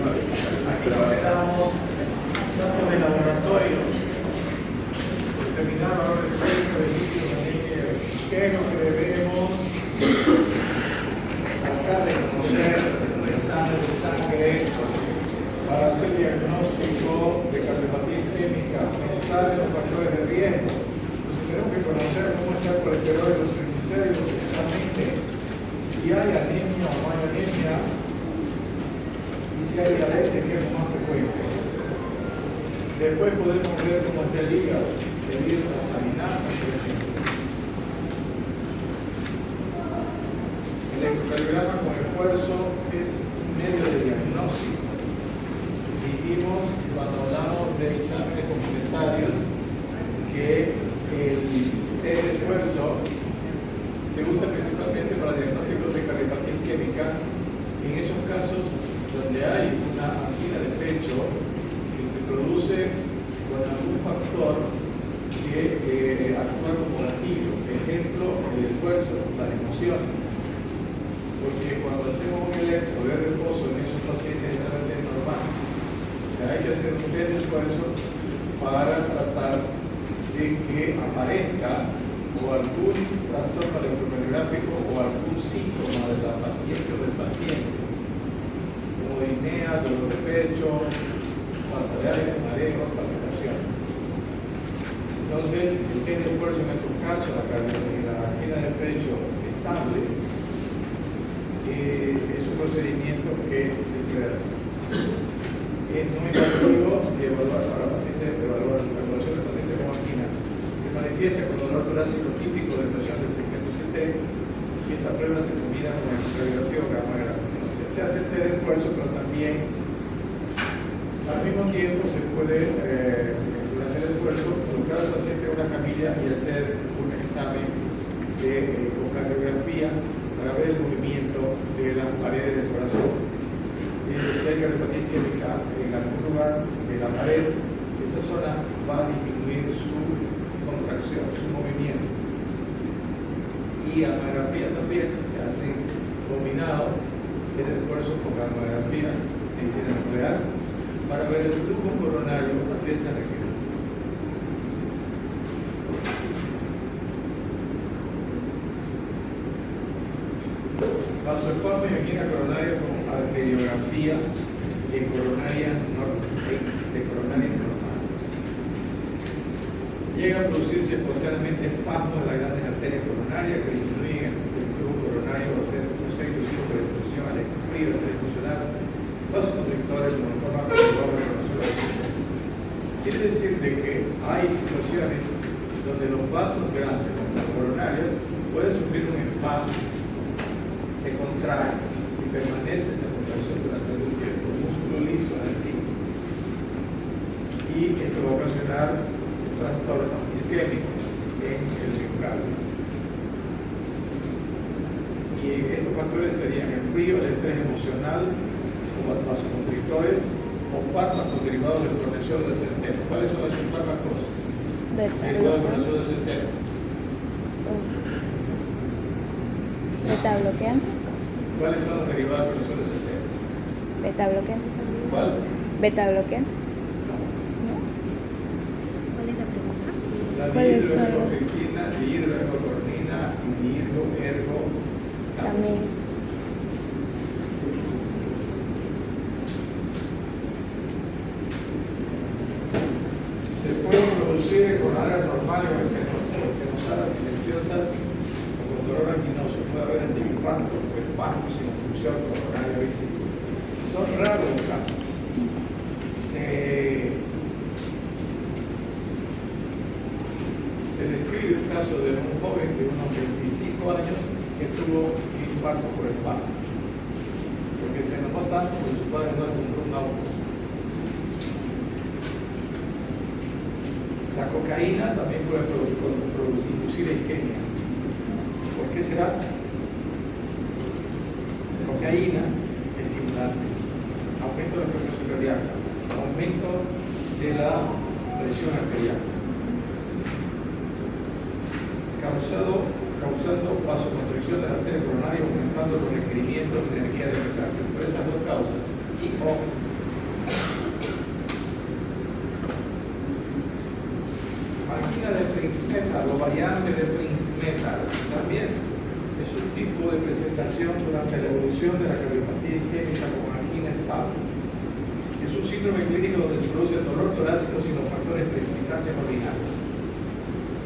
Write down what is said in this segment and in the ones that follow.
Aquí estamos dando de laboratorio, determinar valores clínicos de líquidos sanguíneos, qué es lo que debemos tratar de conocer el examen de sangre para hacer diagnóstico de cardiopatía isquémica, pensar en los factores de riesgo. Entonces tenemos que conocer cómo está el colesterol y los triglicéridos, precisamente si hay anemia o no hay anemia, y si hay diabetes, que es lo más frecuente. Después podemos ver cómo está el hígado, debido a las aminasas, por ejemplo. El electrocardiograma con esfuerzo es un medio de diagnóstico. Dijimos cuando hablamos de exámenes complementarios que el test de esfuerzo se usa principalmente para diagnósticos de cardiopatía isquémica. En esos casos donde hay una angina de pecho que se produce con algún factor que actúa como gatillo, ejemplo, el esfuerzo, la emoción. Porque cuando hacemos un electro de reposo en esos pacientes generalmente es normal. O sea, hay que hacer un test de esfuerzo para tratar de que aparezca o algún trastorno electrocardiográfico o algún síntoma de la paciente o del paciente, como disnea, dolor de pecho, falta de aire, mareo, palpitación. Entonces, el test de esfuerzo en estos casos, la angina de pecho estable, es un procedimiento que se puede hacer. Es no invasivo y evaluar para pacientes, evaluar la evaluación de pacientes con angina. Se manifiesta con dolor torácico típico de presión del segmento CT, y esta prueba se combina con electrocardiografía o gammagrafía. Se hace el test de esfuerzo, pero también al mismo tiempo se puede, durante el esfuerzo, colocar al paciente en una camilla y hacer un examen de ecocardiografía para ver el movimiento de las paredes del corazón. Si hay cardiopatía isquémica en algún lugar de la pared, esa zona va a disminuir su contracción, su movimiento. Y gammagrafía también se hace combinado el esfuerzo con gammagrafía, medicina nuclear, para ver el flujo coronario a ciencia requerida. Vasoespasmo y angina coronaria con arteriografía de coronaria normal. Llega a producirse espontáneamente espasmos de las grandes arterias coronarias que disminuyen el flujo coronario o ser inducido por exposición al frío extrafuncional, vasoconstrictores como en forma de quiere decir de que hay situaciones donde los vasos grandes, como los coronarios, pueden sufrir un espasmo, se contrae y permanece esa contracción durante un tiempo, el músculo liso en el sitio. Y esto va a ocasionar un trastorno isquémico en el miocardio. Y estos factores serían el frío, el estrés emocional, como vasoconstrictores o fármacos derivados de protección del centeno. ¿Cuáles son esos fármacos derivados de protección del centeno? Beta bloqueante. ¿Cuáles son los derivados de protección del centeno? Beta bloqueante. ¿Cuál? Beta bloqueante. ¿Cuál es la pregunta? La ¿Cuáles son? dihidroergocortina, dihidroergocornina y dihidroergo También. se pueden producir con áreas normales o estenosadas silenciosas o con dolor anginoso. Puede haber antiinfarto o espasmo sin obstrucción coronaria visible. Son raros los casos. Se describe el caso de un joven de unos 25 años que tuvo un infarto por espasmo, porque se enojó tanto que su padre no le compró un auto. La cocaína también puede inducir isquemia. ¿Por qué será? La cocaína estimulante, aumento de la frecuencia cardíaca, aumento de la presión arterial, causando vasoconstricción de la arteria coronaria, aumentando los requerimientos de energía del miocardio. Por esas dos causas y o metal o variante de Prince metal también es un tipo de presentación durante la evolución de la cardiopatía isquémica con angina estable. Es un síndrome clínico donde se produce dolor torácico sin los factores precipitantes ordinarios.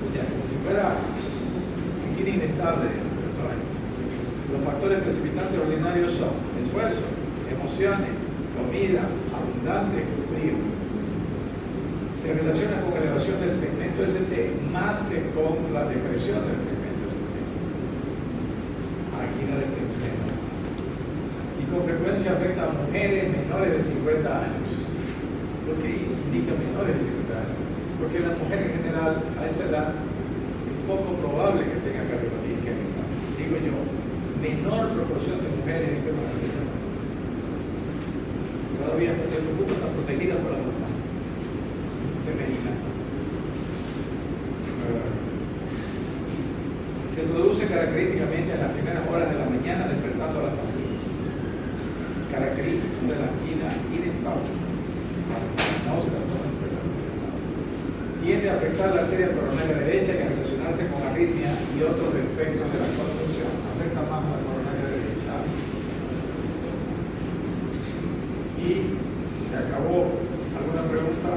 O sea, como si fuera angina inestable. Los factores precipitantes ordinarios son esfuerzo, emociones, comida, abundante, frío. Se relaciona con elevación del segmento ST más que con la depresión del segmento ST. Angina de Prince menor. Y con frecuencia afecta a mujeres menores de 50 años. ¿Por qué indica menores de 50 años? Porque la mujer en general a esa edad es poco probable que tenga cardiopatía isquémica. Digo yo, menor proporción de mujeres enfermas de esa edad. Todavía hasta cierto punto está protegida por la norma femenina. Se produce característicamente en las primeras horas de la mañana despertando a las pacientes. Característico de la angina inestable. No se la toma despertando. Tiende a afectar la arteria coronaria derecha y a relacionarse con arritmia y otros defectos de la conducción. Afecta más a la coronaria derecha. Y se acabó. ¿Alguna pregunta?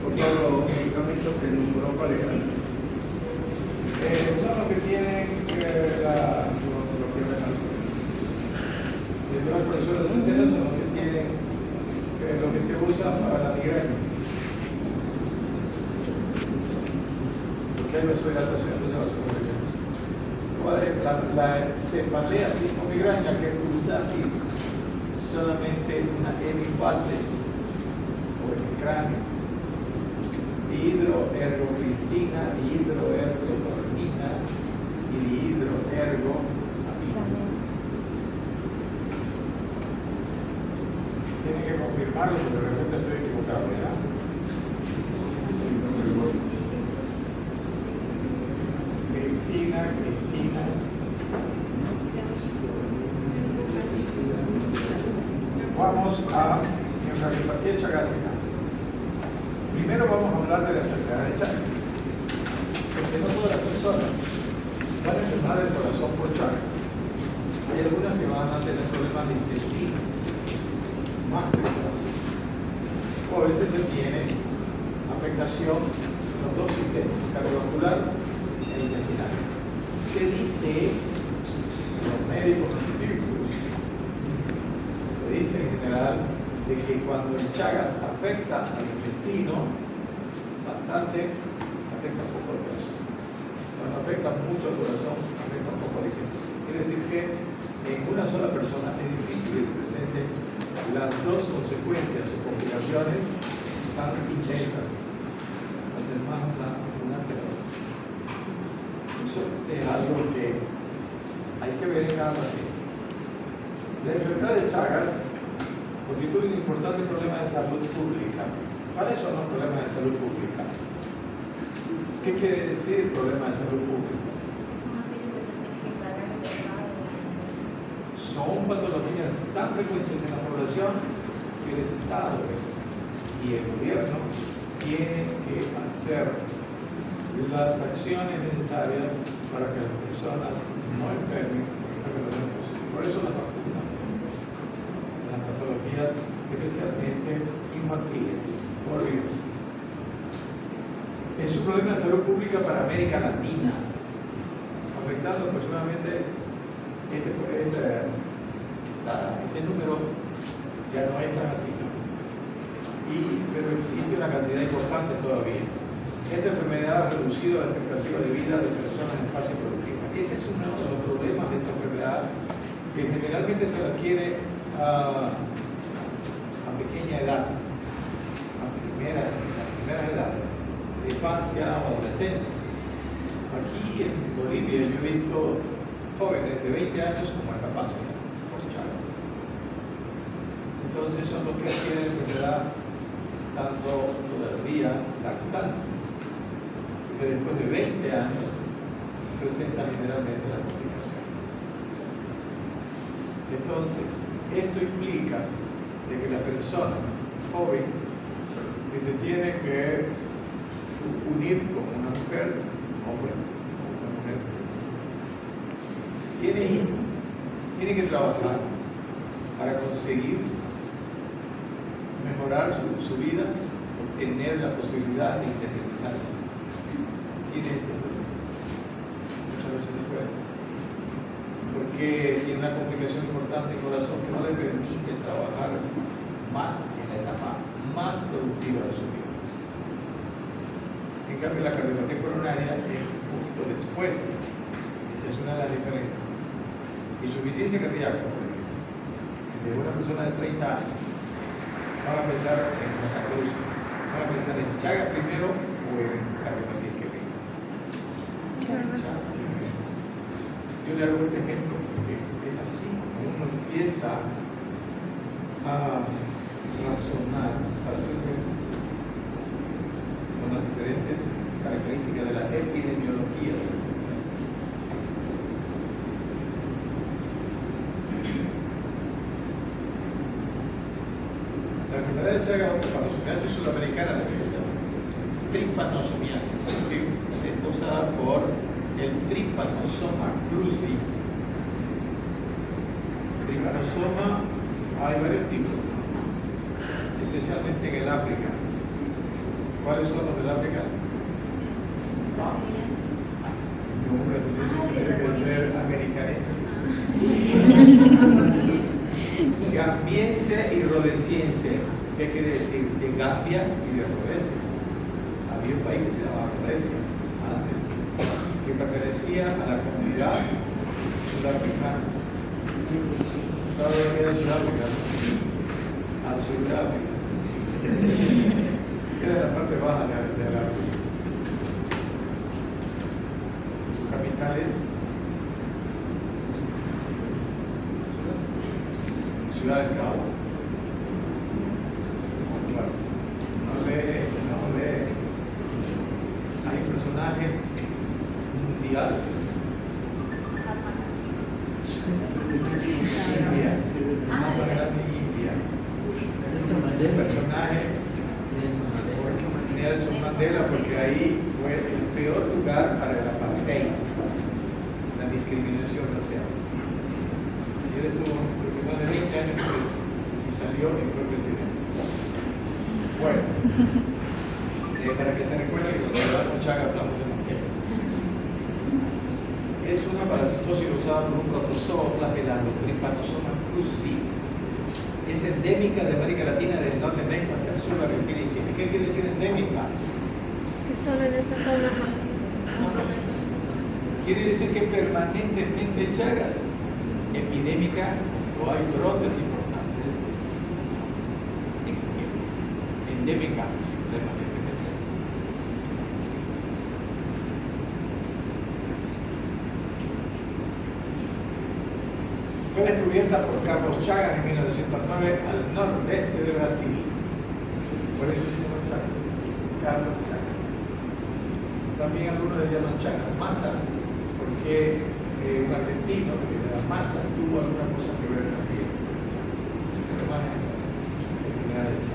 Por todos los medicamentos que nombró pareja. Son los que tienen los profesores de síntesis son los que tienen lo que se usa para la migraña. Porque hay vasodilatación de la cefalea tipo migraña que usa aquí solamente una hemifase o hemicráneo. Dihidroergocristina, dihidroergotormina y dihidroergoamina. Tienen que confirmarlo porque de repente estoy equivocado, ¿verdad? Cristina. Vamos a cardiopatía chagásica. Primero vamos a hablar de la enfermedad de Chagas, porque no todas las personas van a enfermar del corazón por Chagas. Hay algunas que van a tener problemas de intestino, más que el corazón. O a veces se tiene afectación en los dos sistemas, cardiovascular e intestinal. Se dice, los médicos científicos, se dice en general, de que cuando el Chagas afecta al intestino bastante, afecta un poco al corazón. Cuando afecta mucho al corazón, afecta un poco al intestino. Quiere decir que en una sola persona es difícil que se presenten las dos consecuencias o complicaciones tan intensas. Hacer más una que la otra. Eso es algo que hay que ver en cada paciente. La enfermedad de Chagas constituye un importante problema de salud pública. ¿Cuáles son los problemas de salud pública? ¿Qué quiere decir problema de salud pública? Son patologías tan frecuentes en la población que el Estado y el gobierno tienen que hacer las acciones necesarias para que las personas no enfermen. Por eso las vacunas. Patologías especialmente infantiles por virus. Es un problema de salud pública para América Latina, afectando aproximadamente este número ya no es tan así, ¿no? Pero existe una cantidad importante todavía. Esta enfermedad ha reducido la expectativa de vida de personas en fase productiva. Ese es uno de los problemas de esta enfermedad, que generalmente se adquiere a pequeña edad, a primeras edades, de infancia o adolescencia. Aquí en Bolivia yo he visto jóvenes de 20 años como el capaz por Chagas. Entonces son los que adquieren la enfermedad estando todavía lactantes. Pero después de 20 años presentan generalmente la complicación. Entonces, esto implica de que la persona joven que se tiene que unir con una una mujer, hombre, una mujer, tiene hijos, tiene que trabajar para conseguir mejorar su vida, obtener la posibilidad de independizarse. Tiene este problema. Muchas veces no puede. Porque tiene una complicación importante en el corazón que no le permite trabajar más en la etapa más productiva de su vida. En cambio, la cardiopatía coronaria es un poquito después. Esa es una de las diferencias. Insuficiencia cardíaca, de una persona de 30 años, van a pensar en Santa Cruz, van a pensar en Chagas primero o en cardiopatía isquémica. Chagas primero. Yo le hago este ejemplo porque es así como uno empieza a razonar para hacer con las diferentes características de la epidemiología. La enfermedad de Chagas o tripanosomiasis sudamericana de tripanosomiasis es causada por el Trypanosoma cruzi. Trypanosoma hay varios tipos, especialmente en el África. ¿Cuáles son los del África? Un brasileño tiene que ser americanense. Gambiense y rodesiense. ¿Qué quiere decir? De Gambia y de Rodesia. Había un país que se llamaba Rodesia antes, que pertenecía a la comunidad sudafricana. Todavía queda Sudáfrica, al sur de África. Queda en la parte baja de África. Su capital es Ciudad del Cabo. No lee. Hay un personaje mundial. India. Más grande India. El personaje Nelson Mandela, porque ahí fue el peor lugar para el apartheid, la discriminación racial. Y él estuvo más de 20 años preso y salió y fue presidente. Bueno, para que se recuerde que cuando hablamos de Chagas hablamos de Mandela. Es una parasitosis causada por un protozoo flagelado, Trypanosoma cruzi. Es endémica de América Latina, del norte de México hasta el sur de Argentina y Chile. ¿Qué quiere decir endémica? Que solo en esa zona. Quiere decir que permanentemente en Chagas. Epidémica o hay brotes importantes. Endémica, permanentemente. Fue descubierta por Carlos Chagas en 1909 al nordeste de Brasil. Por eso se llama Chagas. Carlos Chagas. También algunos le llaman Chagas Massa, porque un argentino que era Massa tuvo alguna cosa que ver también. Enfermedad de Chagas.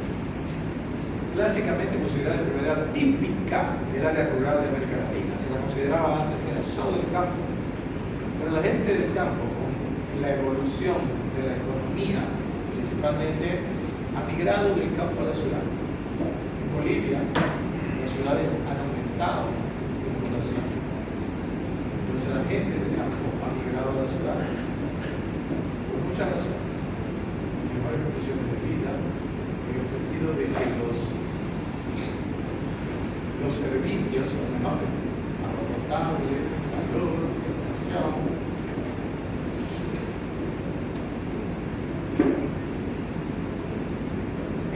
Clásicamente considerada enfermedad típica del área rural de América Latina. Se la consideraba antes que era solo del campo. Pero la gente del campo, la evolución de la economía, principalmente, ha migrado del campo a la ciudad. En Bolivia, las ciudades han aumentado en población. Entonces la gente del campo ha migrado a la ciudad por muchas razones. Mejores condiciones de vida, en el sentido de que los servicios son mejores, agua potable, salud, educación.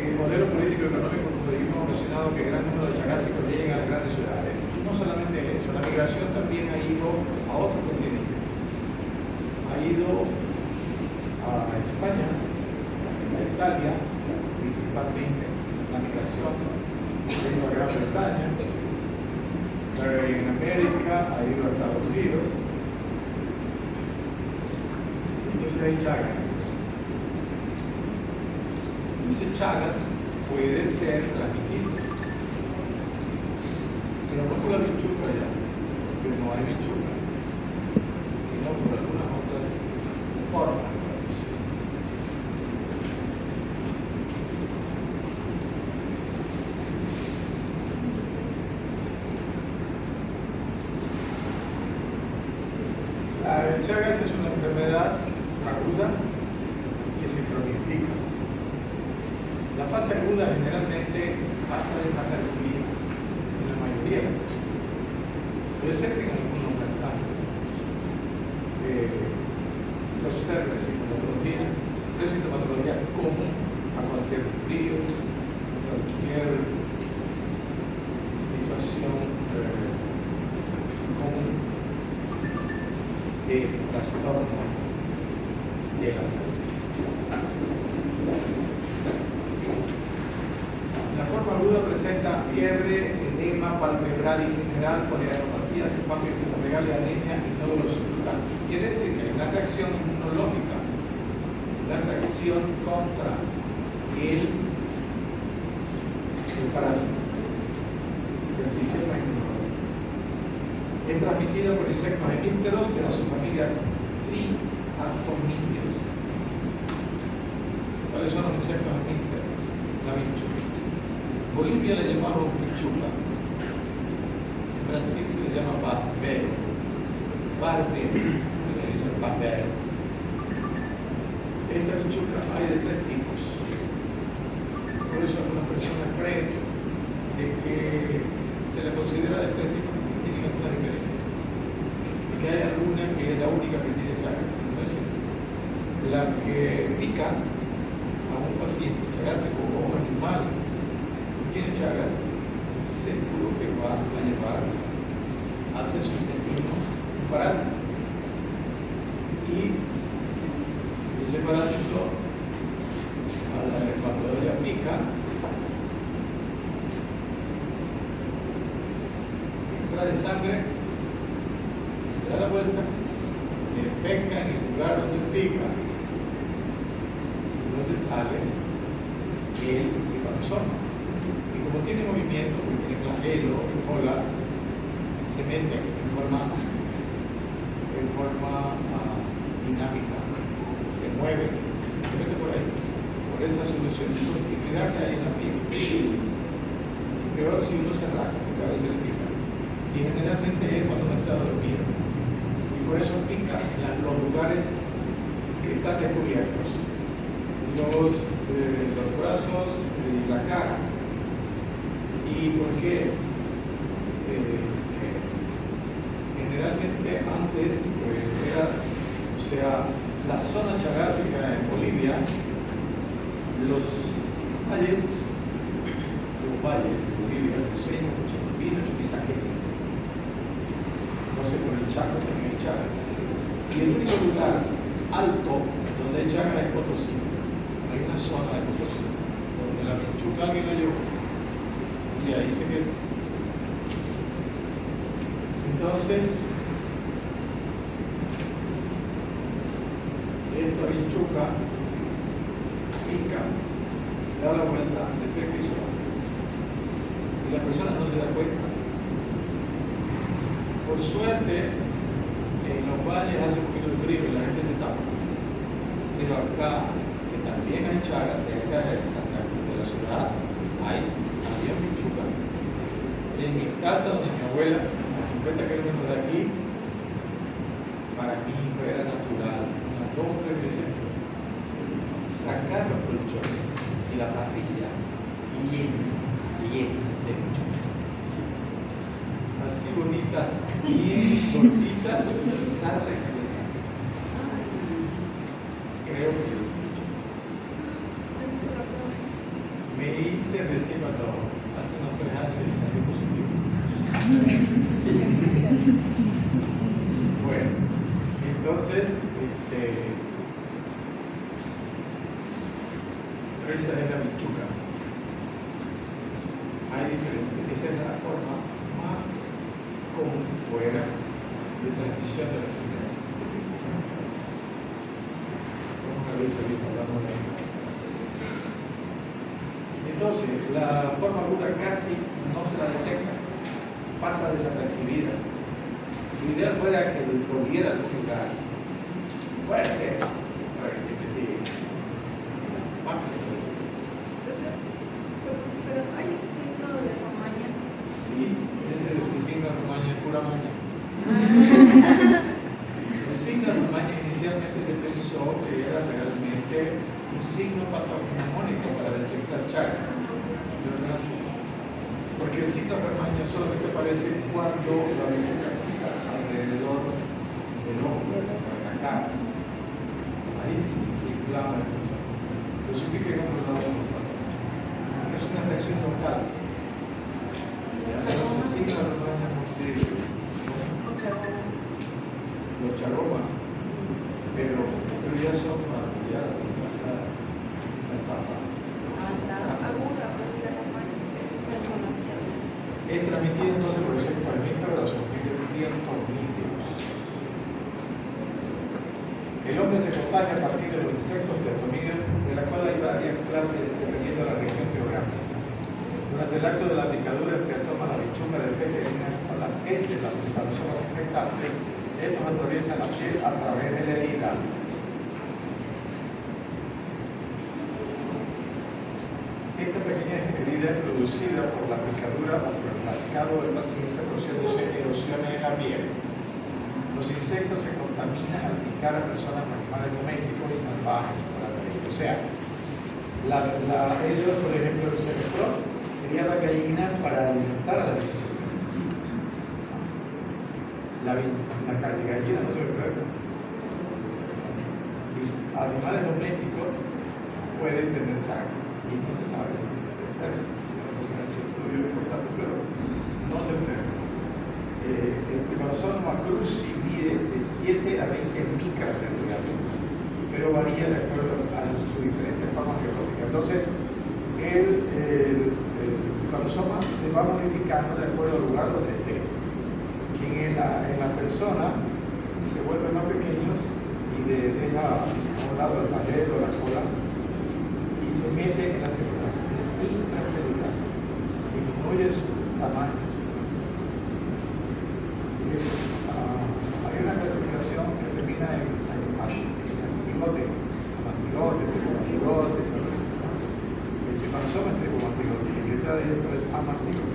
El modelo político y económico, como dijimos, ha ocasionado que gran número de chagásicos lleguen a las grandes ciudades. Y no solamente eso, la migración también ha ido a otros continentes. Ha ido a España, a Italia, principalmente la migración, ha ido a Gran Bretaña, en América, ha ido a Estados Unidos. Entonces hay Chagas. Ese Chagas puede ser transmitido. Pero no por la bichuca ya, porque no hay bichuca, sino por algunas otras formas. La Chagas es una enfermedad aguda que se cronifica. La fase aguda generalmente pasa desapercibida en la mayoría de los casos. Puede ser que en algunos mensajes se observe sintomatología común a cualquier frío, a cualquier situación común de trastorno de la salud. La forma aguda presenta fiebre, edema palpebral y general, polineopatía, hepatomegalia, anemia y nódulos subcutaneos. Quiere decir que hay una reacción inmunológica, una reacción contra el parásito, el sistema inmunológico. Es transmitida por insectos hemípteros de la subfamilia Triaconídeos. ¿Cuáles son los insectos hemípteros? La bichuca. Bolivia le llamaron bichuca. En Brasil se le llama barbero. Barbero. Le dicen barbero. Esta bichuca hay de 3 tipos. Por eso algunas personas creen de que se le considera de 3 tipos porque tienen alguna diferencia. Y que hay alguna que es la única que tiene Chagas. No es cierto. La que pica a un paciente, Chagas como un animal tiene Chagas, seguro que va a llevar hacia su intestino un parásito. Y ese parásito, cuando ella pica, extrae sangre, se da la vuelta, le pesca en el lugar donde pica, entonces sale el hiperosoma. Y como tiene movimiento, porque tiene flagelo, cola, se mete en forma dinámica, se mueve, se mete por ahí, por esa solución de continuidad que hay en la piel. Peor si uno se rasca, porque a veces le pica. Y generalmente es cuando uno está dormido. Y por eso pica en los lugares que están descubiertos. Los brazos y la cara. ¿Y por qué? Generalmente antes era, o sea, la zona chagásica en Bolivia, los valles de Bolivia, Cruceño, Chapulpino, Chuquisaquete. Entonces con el Chaco también hay Chagas. Y el único lugar alto donde hay Chagas es Potosí. Hay una zona de Potosí donde la bichuca alguien la llevó y ahí se quedó. Entonces, esta bichuca pica, da la vuelta de 3 pisos y la persona no se da cuenta. Por suerte, en los valles hace un poquito de frío y la gente se tapa. Pero acá, que también hay Chagas cerca de Santa Cruz de la ciudad, había bichuca. En mi casa, donde mi abuela, a 50 kilómetros de aquí, para mí era natural, unas 2 o 3 veces, sacar los colchones y la parrilla llena de bichuca. Así bonitas, bien cortitas y sin sal regresar. Creo que me hice recién cuando hace unos 3 años y salió positivo. Bueno, entonces, esta es la bichuca. Hay diferentes, esa es la forma más común fuera de transmisión de la enfermedad. Vamos a ver si ahorita hablamos de eso. Entonces, la forma aguda casi no se la detecta. pasa desapercibida. Su idea fuera que volviera a algún lugar. Bueno, para que se investigue. Pasa desapercibida. Pero hay un signo de Romaña. Sí, ese es el signo de Romaña, es pura maña. El signo de Romaña inicialmente se pensó que era realmente un signo patognomónico para detectar Chagas. Pero no es así. Porque el signo de Romaña solamente aparece cuando la bichuca pica alrededor del ojo, de la cara. Ahí sí se inflama esa zona. Pero sí que en otros lados no pasa. Es una reacción local. El signo de Romaña no sirve. Los charomas, pero ya son ya la etapa. Es transmitida entonces por el sexto mamífero de los tornídeos. El hombre se contagia a partir de los insectos peotomídeos, de la cual hay varias clases dependiendo de la región geográfica. Durante el acto de la picadura, el teatoma, la bichunga del femenina, con las heces, las instalaciones infectantes, estos atraviesan la piel a través de la herida. Esta pequeña herida es producida por la picadura o por el rascado del paciente, produciéndose erosiones en la piel. Los insectos se contaminan al picar a personas con animales domésticos y salvajes. O sea, ellos, por ejemplo, el cerebrón quería la gallina para alimentar a la bichuca. La gallina no se recuerda. Animales domésticos pueden tener Chagas y no se sabe si se enferman. No se ha hecho estudios importantes, pero no se enferman. El Trypanosoma cruzi mide de 7 a 20 micras de diámetro, pero varía de acuerdo a sus diferentes formas geológicas. Entonces, el Trypanosoma se va modificando de acuerdo al lugar donde esté. En la persona se vuelven más pequeños y deja a un lado el flagelo o la cola y se mete en la célula. Es intracelular. Disminuye su tamaño. Hay una clasificación que termina en mastigote, tricomastigote, el Trypanosoma es tricomastigote y el que está dentro es amastigote.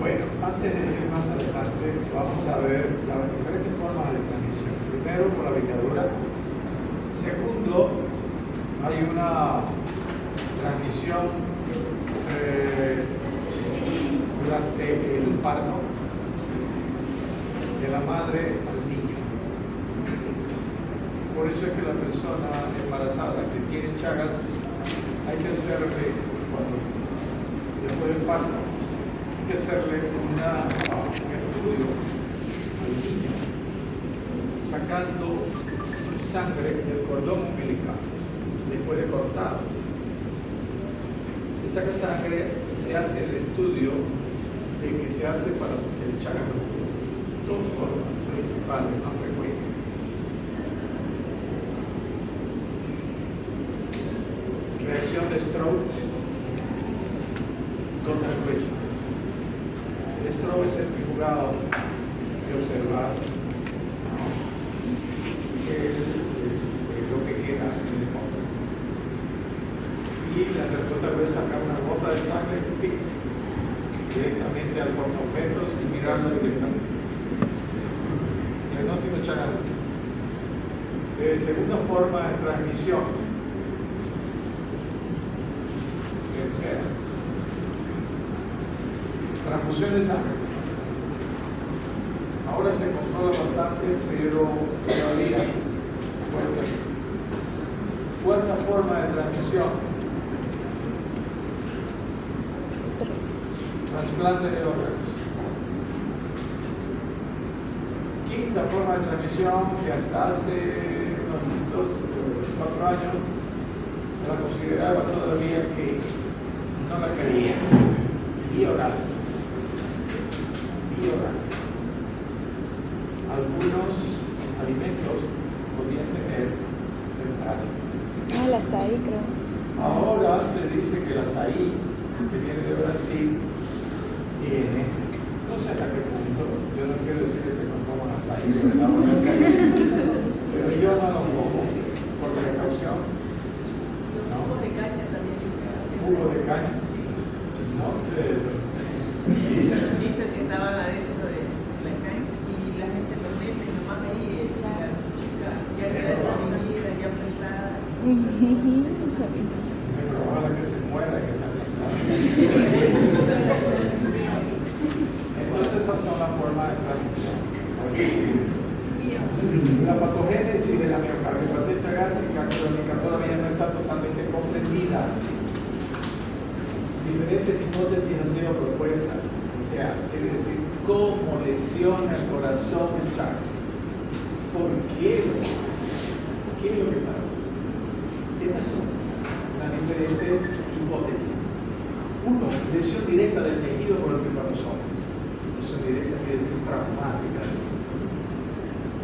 Bueno, antes de ir más adelante, vamos a ver las diferentes formas de transmisión. Primero, por la picadura. Segundo, hay una transmisión durante el parto de la madre al niño. Por eso es que la persona embarazada que tiene Chagas, hay que hacerle, después del parto, hay que hacerle un estudio al niño sacando sangre del cordón umbilical después de cortado. Se saca sangre y se hace el estudio de que se hace para el Chagas. Dos formas principales más frecuentes. Reacción de Stroke, contra el hueso. El Stroke es centrifugado de observar lo que queda en el fondo. Y la respuesta puede sacar una gota de sangre directamente al portaobjetos y mirarlo directamente. Diagnóstico Chagas. Segunda forma de transmisión. Tercera. Transfusión de sangre. Ahora se controla bastante, pero todavía fuerte. Cuarta forma de transmisión. Trasplante de órganos. Quinta forma de transmisión, que hasta hace unos 4 años se la consideraba todavía que no la quería. Bioral. Algunos alimentos podían tener retraso. Ah, el açaí, creo. Ahora se dice que el açaí que viene de Brasil, tiene, no sé hasta qué punto, yo no quiero decirle que no coman azaí, pero yo no lo como por precaución. Jugo de caña también. Jugo de caña, no sé eso. Dicen, Viste que estaban adentro de la caña y la gente lo mete nomás ahí, la chica ya queda dividida, ya apretada. pero ojalá que se muera y que se aplasta. Entonces esas son las formas de transmisión. La patogénesis de la miocardiopatía gástrica crónica todavía no está totalmente comprendida. Diferentes hipótesis han sido propuestas, o sea, quiere decir cómo lesiona el corazón el Chagas. ¿Por qué lo lesiona? ¿Qué es lo que pasa? Estas son las diferentes hipótesis. Uno, lesión directa del tejido por el que pasó. Lesión directa quiere decir traumática.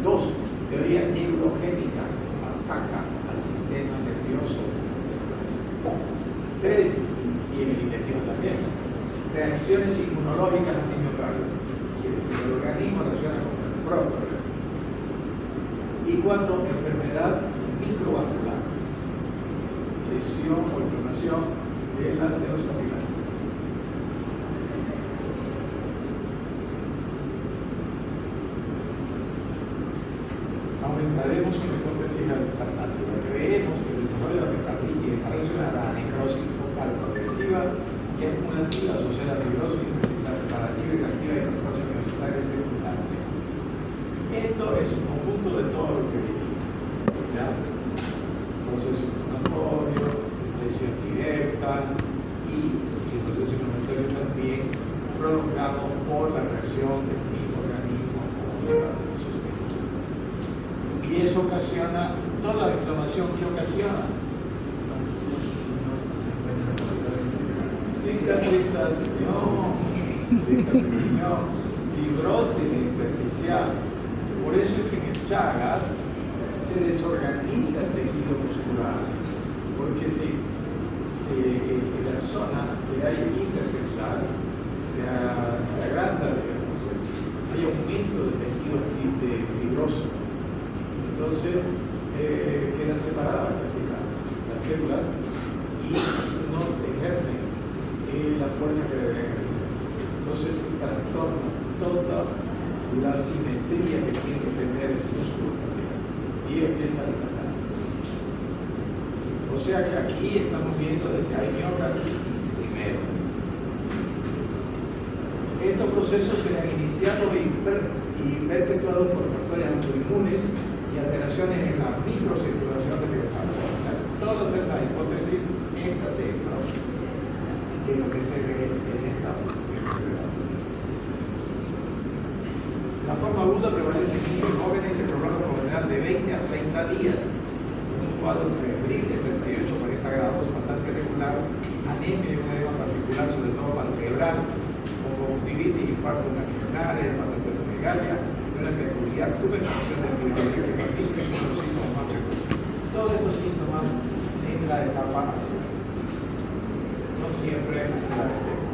Dos, teoría neurogénica, ataca al sistema nervioso. Tres, y en el intestino también, reacciones inmunológicas antimiocardio. Quiere decir que el organismo reacciona contra el propio organismo. Y cuatro, enfermedad microvascular, lesión o inflamación de los capilares. Aumentaremos una hipótesis alternativa. Creemos que el desarrollo de la miocarditis está relacionada a la necrosis focal progresiva y acumulativa asociada a fibrosis separativa y activa y necrosis miocitaria secundaria. Esto es un conjunto de todo lo que vivimos. ¿Ya? Proceso inflamatorio, lesión directa y el proceso inflamatorio también prolongado por la reacción del mismo organismo con sus tejidos. Y eso ocasiona toda la inflamación que ocasiona. Cicatrización, fibrosis intersticial. Por eso es que en el Chagas se desorganiza el tejido muscular, porque si en la zona que hay intercelular se agranda, digamos, hay aumento del tejido fibroso. Entonces quedan separadas las células y no ejercen la fuerza que deben ejercer. Entonces trastorna toda la simetría que tiene que tener el músculo cardiaco y empieza a desgastar. O sea que aquí estamos viendo de que hay miocarditis primero. Estos procesos se han iniciado y perpetuados por factores autoinmunes y alteraciones en la microcirculación de miocardio. O sea, todas estas hipótesis entran dentro de lo que se ve en esta enfermedad. La forma aguda prevalece en niños jóvenes y se prolonga por general de 20 a 30 días. Un cuadro febril de 38-40 grados, bastante regular, anemia y un edema particular, sobre todo palpebral, con conjuntivitis, infarto cardiomegalia, hepatosplenomegalia, una peculiar tumefación del tiroideo que participa en los síntomas más frecuentes. Todos estos síntomas en la etapa no siempre se la detectan.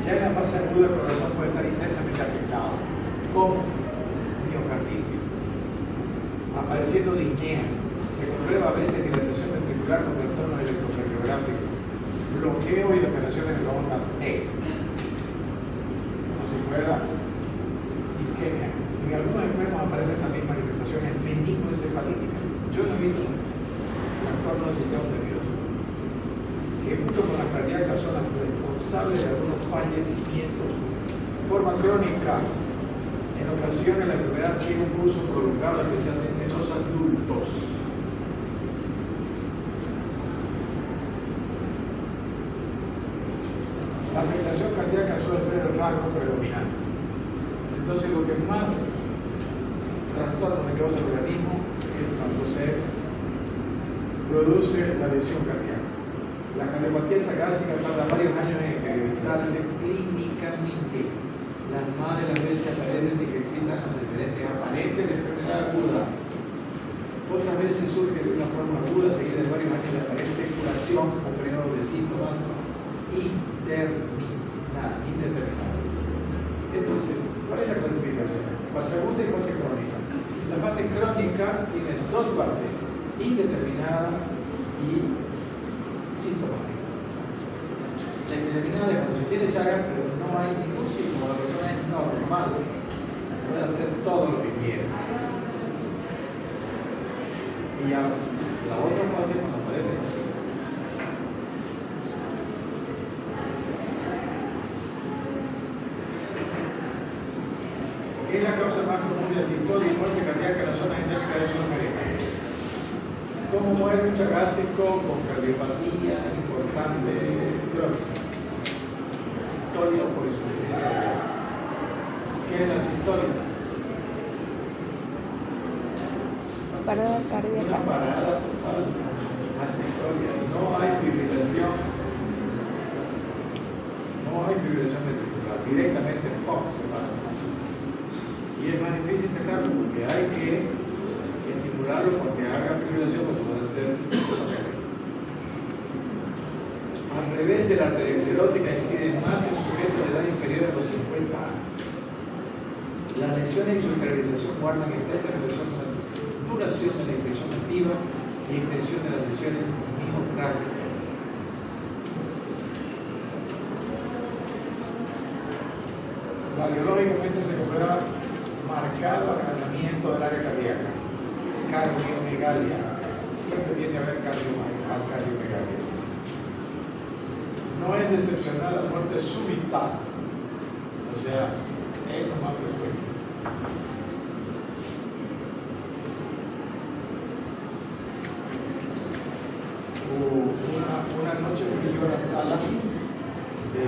Ya en la fase aguda el corazón puede estar intensamente afectado, con miocarditis, apareciendo disnea. Se comprueba a veces dilatación ventricular con trastornos electrocardiográficos, bloqueo y alteraciones de la onda T, como si fuera isquemia. En algunos enfermos aparecen también manifestaciones meningoencefalíticas. Yo no he visto trastornos del sistema nervioso, que junto con las cardíacas son las responsables de algunos fallecimientos. Forma crónica. En ocasiones la enfermedad tiene un curso prolongado, especialmente en los adultos. La afectación cardíaca suele ser el rasgo predominante. Entonces lo que más trastorno le causa al organismo es cuando se produce la lesión cardíaca. La cardiopatía chagásica tarda varios años en exteriorizarse clínicamente. Las más de las veces aparecen de que existan antecedentes aparentes de enfermedad aguda. Otras veces surge de una forma aguda, seguida de varios años de aparente curación o periodo de síntomas indeterminados. Entonces, ¿cuál es la clasificación? Fase aguda y fase crónica. La fase crónica tiene dos partes, indeterminada y sintomática. La indeterminada es cuando se tiene Chagas, pero no hay ningún síntoma, la persona es normal, puede hacer todo lo que quiera. Y ya la otra fase cuando aparece los síntomas. Es la causa más común de asistolia y muerte cardíaca en la zona endémica de Sudamérica. ¿Cómo muere un chagásico con cardiopatía importante crónica? Asistolia o por insuficiencia cardíaca. ¿Qué es la asistolia? Parada Una cardíaca. parada total. Asistolia. No hay fibrilación. No hay fibrilación ventricular. Directamente en POC se para. Y es más difícil sacarlo porque hay que estimularlo porque haga fibrilación para poder hacer. Al revés de la arteriosclerótica incide más en sujetos de edad inferior a los 50 años. Las lesiones y su exteriorización guardan estrecha relación con la duración de la infección activa y extensión de las lesiones miocárdiicas. Radiológicamente se comprueba marcado agrandamiento del área cardíaca, cardiomegalia, siempre tiende a haber cardiomegalia. No es decepcional la muerte súbita, o sea, es lo más frecuente. Una noche fui yo a la sala de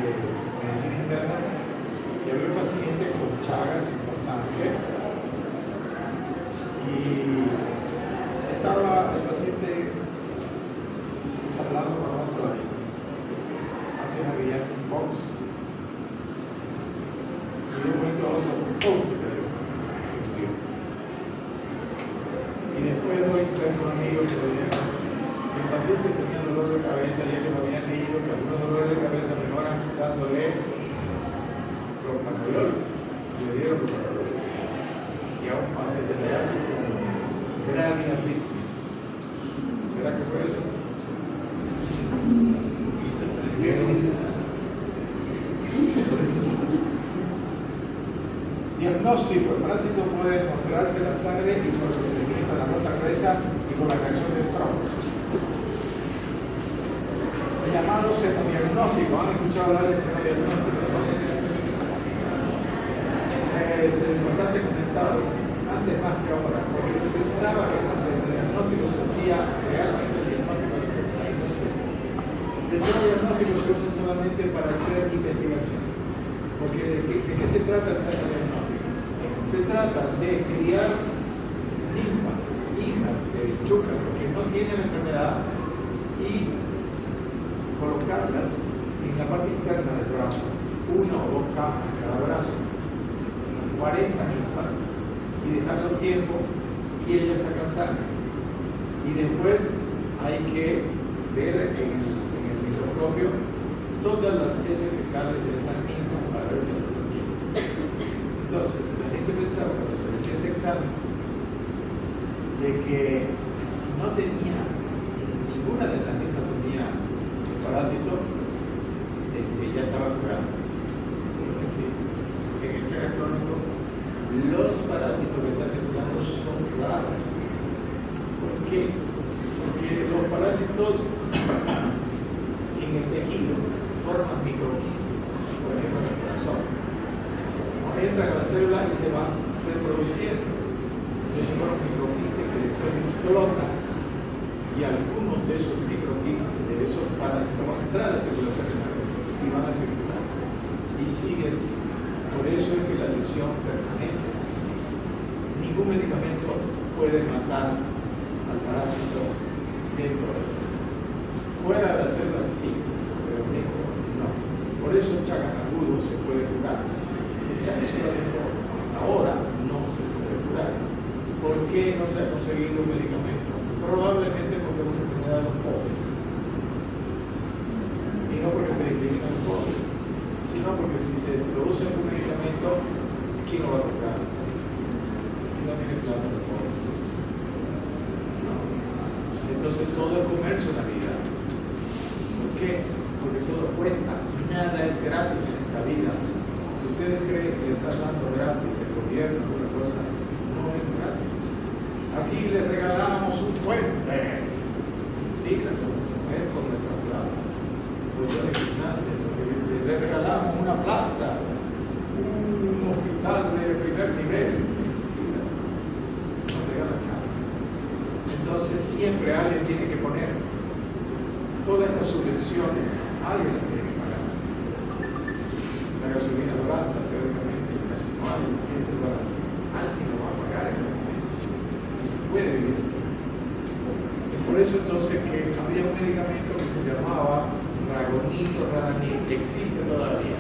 medicina interna y había un paciente con Chagas importante y estaba el paciente charlando con otro ahí. Antes había un box y de un momento a otro ¡pum! Se cayó. Y después doy un amigo que le dijo: el paciente tenía dolor de cabeza y ellos habían leído que algunos dolores de cabeza mejoran dándole propanolol. Le dieron propanolol. Y a un paciente le hace como gradiatritis. ¿Será que fue eso? Diagnóstico: el parásito puede mostrarse en la sangre y por el procedimiento de la gota gruesa y por la reacción de Strauss. El llamado senodiagnóstico. ¿Han escuchado hablar de senodiagnóstico? Es importante comentarlo, antes más que ahora, porque se pensaba que con el senodiagnóstico se hacía realmente el diagnóstico de la enfermedad. Entonces, el senodiagnóstico se usa solamente para hacer investigación. Porque ¿de qué se trata el senodiagnóstico? Se trata de criar ninfas, hijas de chucas que no tienen enfermedad y colocarlas en la parte interna del brazo, 1 o 2 camas en cada brazo, 40 ninfas, y dejarlo un tiempo y ellas sacan sangre. Y después hay que ver en el microscopio todas las heces fecales de estas ninfas para ver si las tienen. Entonces, la gente pensaba cuando se hacía ese examen de que si no tenía, ninguna de las ninfas tenía parásito, ya estaba curado. Es decir, en el Chagas crónico, los parásitos que están circulando son raros. ¿Por qué? Porque los parásitos en el tejido forman microquistes, por ejemplo en el corazón. Entran a la célula y se van reproduciendo. Entonces son microquistes que después explotan y algunos de esos microquistes, de esos parásitos, van a entrar a la circulación y van a circular. Y sigue así. Por eso es que la lesión permanece. Ningún medicamento puede matar al parásito dentro de la célula. Fuera de la célula sí, pero dentro no. Por eso el Chagas agudo se puede curar. El Chagas crónico ahora no se puede curar. ¿Por qué no se ha conseguido un medicamento? Probablemente porque es una enfermedad de los pobres. Y no porque se discrimina a los pobres, sino porque si se produce un medicamento, ¿quién lo va a comprar? Si no tiene plata los pobres. ¿No? Entonces todo es comercio en la vida. ¿Por qué? Porque todo cuesta. Nada es gratis en esta vida. Si ustedes creen que le están dando gratis el gobierno o otra cosa, no es gratis. Aquí les regalamos un puente. Díganlo, es con nuestra plata. Pues yo le regalamos una plaza, un hospital de primer nivel. Nos regalan nada. Entonces siempre alguien tiene que poner todas estas subvenciones, alguien las tiene que pagar. La gasolina barata, teóricamente, casi no hay, ¿quién se lo va a dar? Alguien lo va a pagar en el momento. No se puede vivir así. Y por eso entonces que había un medicamento que se llamaba Ragonito, Radanil, existe todavía.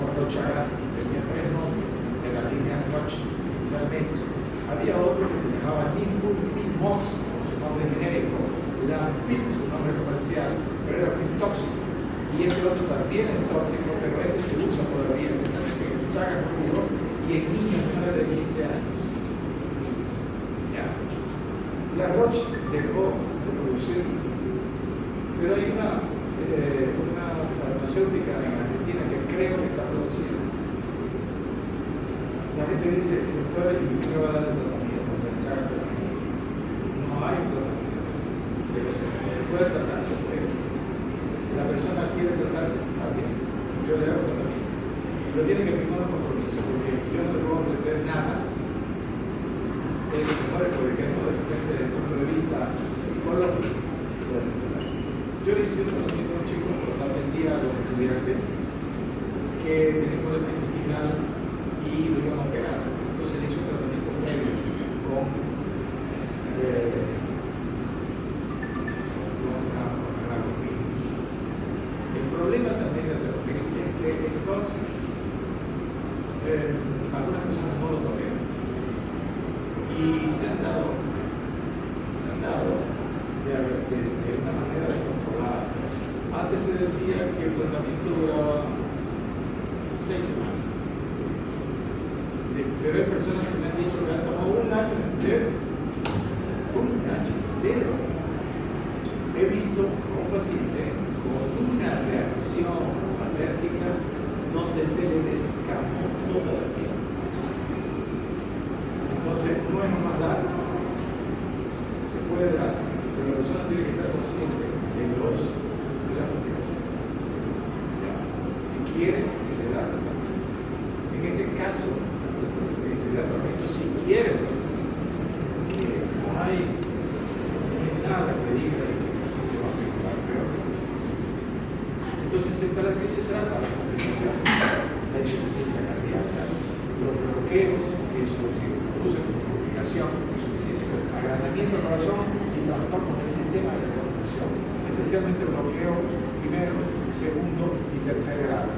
Mordochagan, tenía 3 nombres, de la línea Roche, inicialmente. Había otro que se llamaba Nifurtimox, con su nombre genérico, Lampit, su nombre comercial, pero era muy tóxico. Y este otro también es tóxico, pero este se usa todavía, especialmente en el Chagas puro y en niños menores de 15 años. ¿Ya? La Roche dejó de producir, pero hay una farmacéutica en Argentina que creo que está produciendo. La gente dice, doctor, ¿y qué me va a dar el tratamiento contra el Chagas? No hay un tratamiento, pero se puede tratar, se puede. La persona quiere tratarse, está bien, yo le hago tratamiento. Pero tiene que firmar un compromiso, porque yo no le puedo ofrecer nada. Es mejor, por ejemplo, desde el punto de vista psicológico. Yo le hice un tratamiento a un chico por la vendía a los estudiantes que tenía un problema intestinal y lo iban a operar. Entonces le hice un tratamiento previo con el problema también de la terapia es que es tóxico. Algunas personas no lo toleran y se han dado de una manera descontrolada. Antes se decía que el tratamiento duraba 6 semanas, pero hay personas que me han dicho que han tomado un año entero. He visto a un paciente con una reacción alérgica donde se le descamó toda la piel. Entonces, no es nomás dar, se puede dar, pero la persona tiene que estar consciente de la complicación. Si quiere, se le da. En este caso, se da tratamiento si quiere, porque no hay nada que diga de que eso te va a mejorar peor. Entonces, ¿para qué se trata la complicación? La insuficiencia cardíaca, los bloqueos que producen complicación, agrandamiento del corazón y trastornos del sistema de reproducción, especialmente el bloqueo primero, segundo y tercer grado.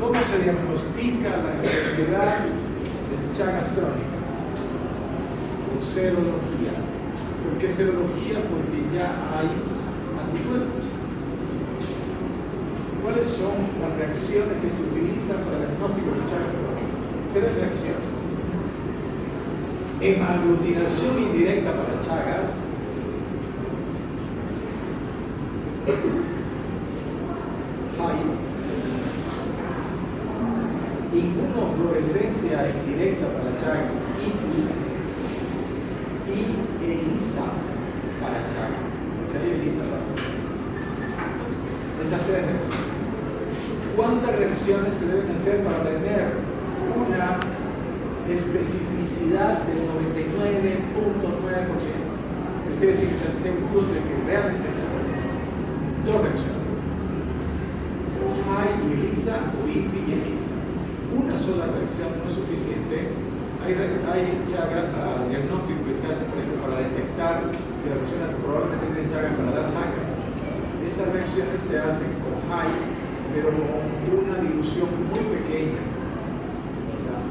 ¿Cómo se diagnostica la enfermedad de Chagas crónica? Con serología. ¿Por qué serología? Porque ya hay anticuerpos. ¿Cuáles son las reacciones que se utilizan para el diagnóstico de Chagas crónica? 3 reacciones. Hemaglutinación indirecta para Chagas, high, inmunofluorescencia indirecta para Chagas, IFI, y ELISA para Chagas. ¿Ok? ELISA para Chagas. Esas tres reacciones. ¿Cuántas reacciones se deben hacer para tener una especificidad del 99.9%? Ustedes tienen que estar seguros de que realmente es dos reacciones. High y ELISA, o IFI y ELISA. Una sola reacción no es suficiente. Hay Chagas, diagnóstico que se hace, por ejemplo, para detectar si la persona probablemente tiene Chagas para dar sangre. Esas reacciones se hacen con high, pero con una dilución muy pequeña,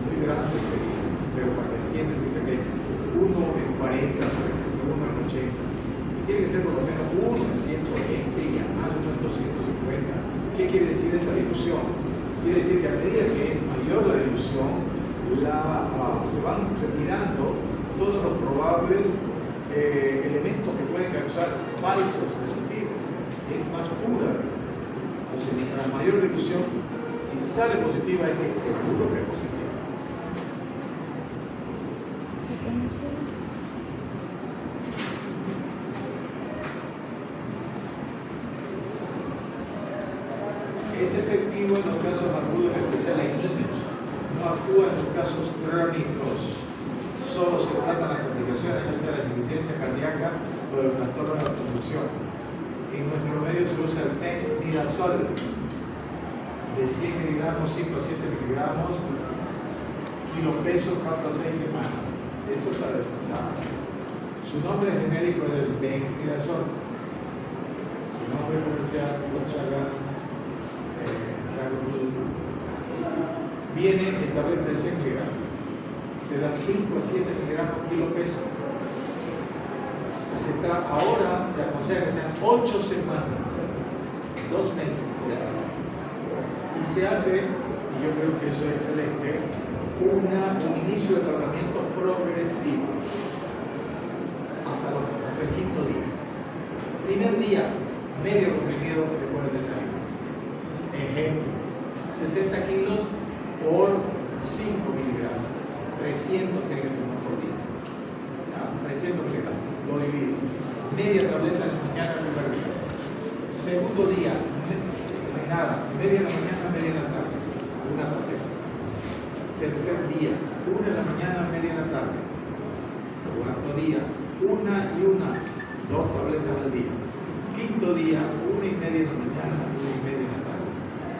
muy grande, pero para que entiendan muy pequeña. 1 en 40, por ejemplo, 1 en 80. Y tiene que ser por lo menos 1 en 120 y a más 1 en 250. ¿Qué quiere decir esa dilución? Quiere decir que a medida que es mayor la dilución, se van mirando todos los probables elementos que pueden causar falsos positivos. Es más pura. Entonces, mientras mayor dilución, si sale positiva, hay que seguro que es positiva. Es efectivo en los casos agudos, en especial en niños. No actúa en los casos crónicos. Solo se tratan las complicaciones, ya sea la insuficiencia cardíaca o de los trastornos de la autofunción. En nuestro medio se usa el pexnidazol de 100 miligramos, 5 a 7 miligramos, kilopesos cada 6 semanas. Eso está desfasado. Su nombre genérico es el pexnidazol. Su nombre comercial, Chagas, viene en tableta de 100 miligramos. Se da 5 a 7 miligramos kilopesos. Ahora se aconseja que sean 8 semanas, 2 meses de trabajo. Y se hace, y yo creo que eso es excelente, un inicio de tratamiento progresivo hasta el quinto día. Primer día, medio comprimido después del desayuno. Ejemplo, 60 kilos por 5 miligramos. 300 tiene que tomar por día. 300 miligramos. Lo divido. Media tableta en la mañana el primer día. Segundo día, no hay nada. Media en la mañana, media en la tarde. Una tableta. Tercer día, 1 en la mañana, media en la tarde. Cuarto día, 1 y 1, 2 tabletas al día. Quinto día, 1 y media en la mañana, 1 y media en la tarde.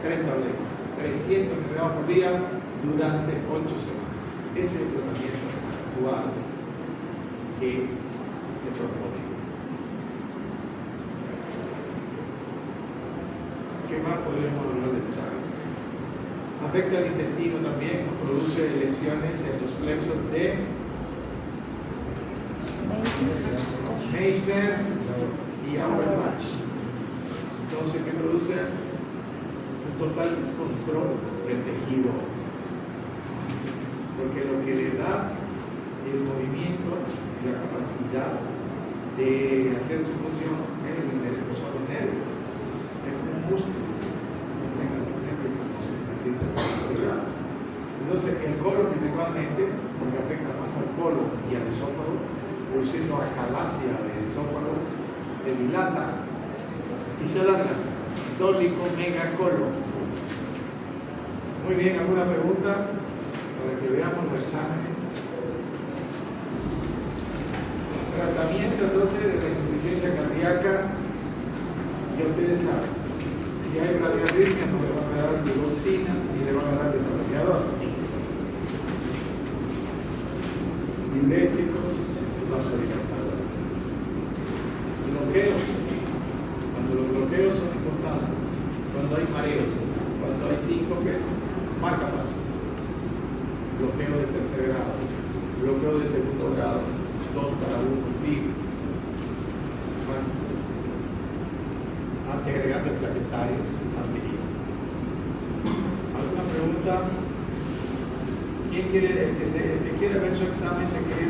3 tabletas. 300 miligramos por día durante 8 semanas. Ese es el tratamiento actual que se propone. ¿Qué más podríamos hablar de Chagas? Afecta al intestino también, produce lesiones en los plexos de Meissner y Auerbach. Entonces, ¿qué produce? Un total descontrol del tejido. Porque lo que le da el movimiento y la capacidad de hacer su función es el nervio, son los nervios. Es como un músculo. Entonces, el colon principalmente, porque afecta más al colon y al esófago, produciendo acalasia del esófago, se dilata y se alarga. Tólico megacolon. Muy bien, ¿alguna pregunta? Para que veamos los exámenes. Tratamiento entonces de la insuficiencia cardíaca, ya ustedes saben, si hay bradiarritmia no le van a dar digoxina ni le van a dar desbloqueador. Diuréticos, vasodilatadores. Bloqueos, cuando los bloqueos son importantes, cuando hay mareos, cuando hay síncope, marca paso. Bloqueo de tercer grado, bloqueo de segundo grado, 2 para 1, FIB. Antiagregantes plaquetarios, aspirina. ¿Alguna pregunta? ¿Quién quiere, el que quiere ver su examen se quiere